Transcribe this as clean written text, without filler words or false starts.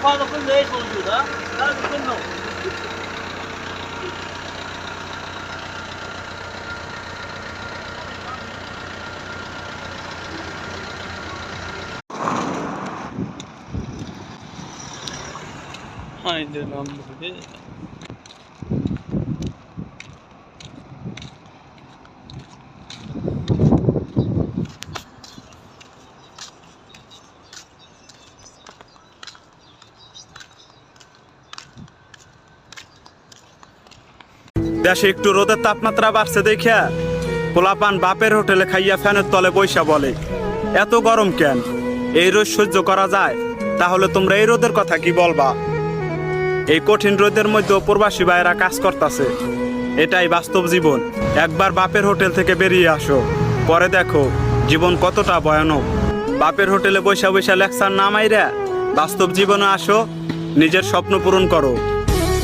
ocupado com leite, vamos ajudar? Claro que não. Ainda não morri. দেশে একটু রোদের তাপমাত্রা বাড়ছে দেখা পোলাপান বাপের হোটেলে খাইয়া ফ্যানের তলে বইসা বলে এত গরম কেন, এই রোদ সহ্য করা যায়? তাহলে তোমরা এই রোদের কথা কি বলবা? এই কঠিন রোদের মধ্যে প্রবাসী ভাইয়েরা কাজ করতেছে, এটাই বাস্তব জীবন। একবার বাপের হোটেল থেকে বেরিয়ে আসো, পরে দেখো জীবন কতটা ভয়ানক। বাপের হোটেলে বৈশা বৈশা লেকচার না মাইরা বাস্তব জীবনে আসো, নিজের স্বপ্ন পূরণ করো।